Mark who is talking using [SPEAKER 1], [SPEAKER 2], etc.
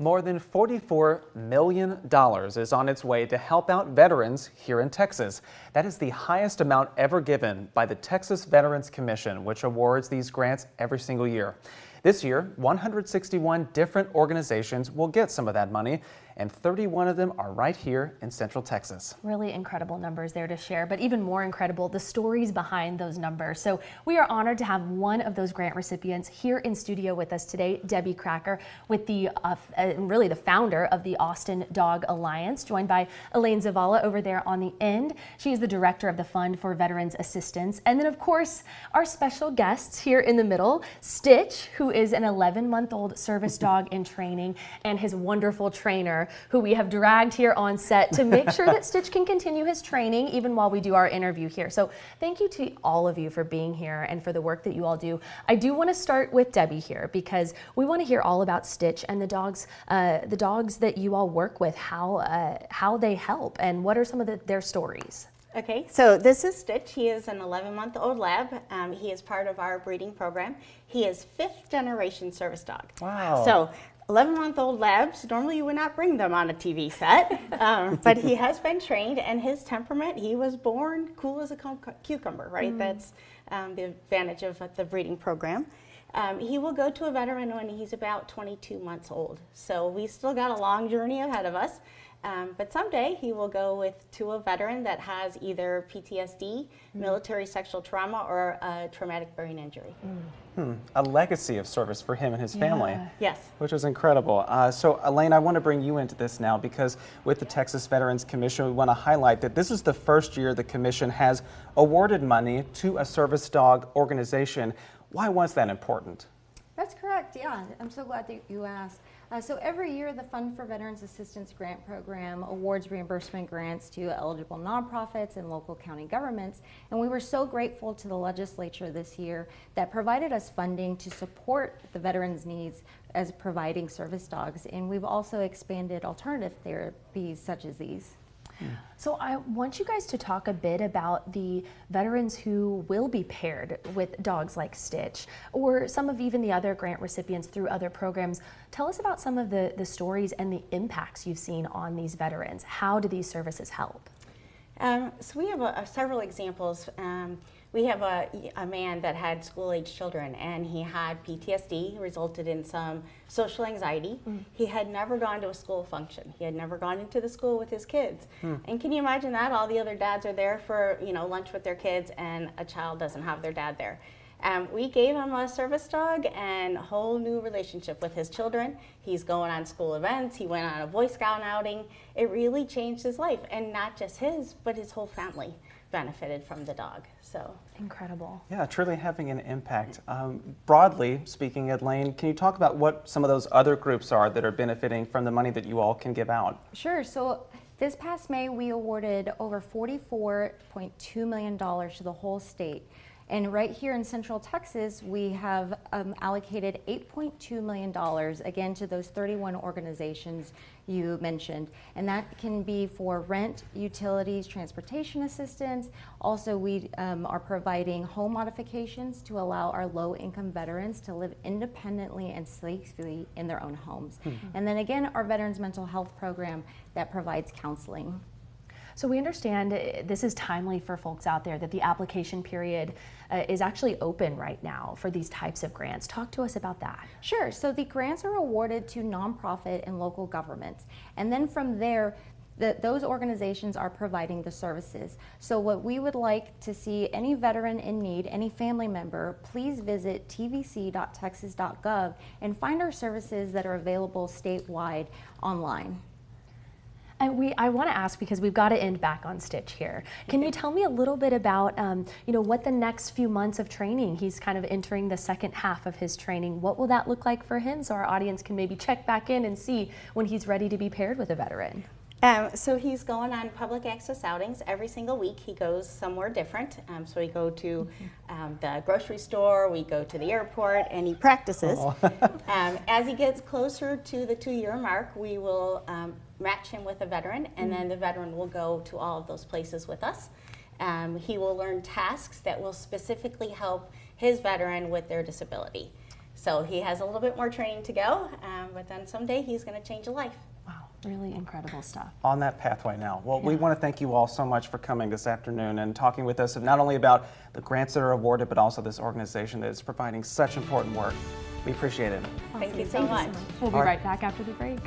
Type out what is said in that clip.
[SPEAKER 1] More than $44 million is on its way to help out veterans here in Texas. That is the highest amount ever given by the Texas Veterans Commission, which awards these grants every single year. This year, 161 different organizations will get some of that money, and 31 of them are right here in Central Texas.
[SPEAKER 2] Really incredible numbers there to share, but even more incredible, the stories behind those numbers. So we are honored to have one of those grant recipients here in studio with us today, Debi Krakar, with the really the founder of the Austin Dog Alliance, joined by Elaine Zavala over there on the end. She is the director of the Fund for Veterans Assistance. And then, of course, our special guests here in the middle, Stitch, who is an 11-month-old service dog in training, and his wonderful trainer, who we have dragged here on set to make sure that Stitch can continue his training even while we do our interview here. So thank you to all of you for being here and for the work that you all do. I do want to start with Debi here because we want to hear all about Stitch and the dogs that you all work with, how they help and what are some of their stories.
[SPEAKER 3] Okay, so this is Stitch. He is an 11-month-old lab. He is part of our breeding program. He is 5th generation service dog.
[SPEAKER 1] Wow.
[SPEAKER 3] So 11-month-old labs, normally you would not bring them on a TV set, but he has been trained, and his temperament, he was born cool as a cucumber, right? That's the advantage of the breeding program. He will go to a veteran when he's about 22 months old. So we still got a long journey ahead of us. But someday he will go to a veteran that has either PTSD, military sexual trauma, or a traumatic brain injury.
[SPEAKER 1] A legacy of service for him and his family.
[SPEAKER 3] Yes.
[SPEAKER 1] Which is incredible. So Elaine, I want to bring you into this now because with the Texas Veterans Commission, we want to highlight that this is the first year the commission has awarded money to a service dog organization. Why was that important?
[SPEAKER 4] That's correct, yeah. I'm so glad that you asked. So every year, the Fund for Veterans Assistance Grant Program awards reimbursement grants to eligible nonprofits and local county governments. And we were so grateful to the legislature this year that provided us funding to support the veterans' needs as providing service dogs. And we've also expanded alternative therapies such as these.
[SPEAKER 2] So I want you guys to talk a bit about the veterans who will be paired with dogs like Stitch, or some of even the other grant recipients through other programs. Tell us about some of the stories and the impacts you've seen on these veterans. How do these services help?
[SPEAKER 3] So we have several examples. We have a man that had school-age children, and he had PTSD, resulted in some social anxiety. He had never gone to a school function. He had never gone into the school with his kids. And can you imagine that? All the other dads are there for lunch with their kids, and a child doesn't have their dad there. We gave him a service dog and a whole new relationship with his children. He's going on school events. He went on a Boy Scout outing. It really changed his life, and not just his, but his whole family benefited from the dog. So
[SPEAKER 2] incredible.
[SPEAKER 1] Yeah, truly having an impact. Broadly speaking, Elaine, can you talk about what some of those other groups are that are benefiting from the money that you all can give out?
[SPEAKER 4] Sure. So this past May, we awarded over $44.2 million to the whole state. And right here in Central Texas, we have allocated $8.2 million, again, to those 31 organizations you mentioned. And that can be for rent, utilities, transportation assistance. Also, we are providing home modifications to allow our low-income veterans to live independently and safely in their own homes. And then again, our Veterans Mental Health Program that provides counseling.
[SPEAKER 2] So we understand this is timely for folks out there, that the application period is actually open right now for these types of grants. Talk to us about that.
[SPEAKER 4] Sure. So the grants are awarded to nonprofit and local governments. And then from there, those organizations are providing the services. So what we would like to see any veteran in need, any family member, please visit tvc.texas.gov and find our services that are available statewide online.
[SPEAKER 2] And I want to ask, because we've got to end back on Stitch here. Can you tell me a little bit about, what the next few months of training? He's kind of entering the second half of his training. What will that look like for him, so our audience can maybe check back in and see when he's ready to be paired with a veteran?
[SPEAKER 3] So he's going on public access outings every single week. He goes somewhere different. So we go to the grocery store, we go to the airport, and he practices. As he gets closer to the 2-year mark, we will match him with a veteran, and then the veteran will go to all of those places with us. He will learn tasks that will specifically help his veteran with their disability. So he has a little bit more training to go, but then someday he's going to change a life.
[SPEAKER 2] Wow, really incredible stuff.
[SPEAKER 1] On that pathway now. Well, we want to thank you all so much for coming this afternoon and talking with us not only about the grants that are awarded, but also this organization that is providing such important work. We appreciate it.
[SPEAKER 3] Thank you so much.
[SPEAKER 2] We'll be right back after the break.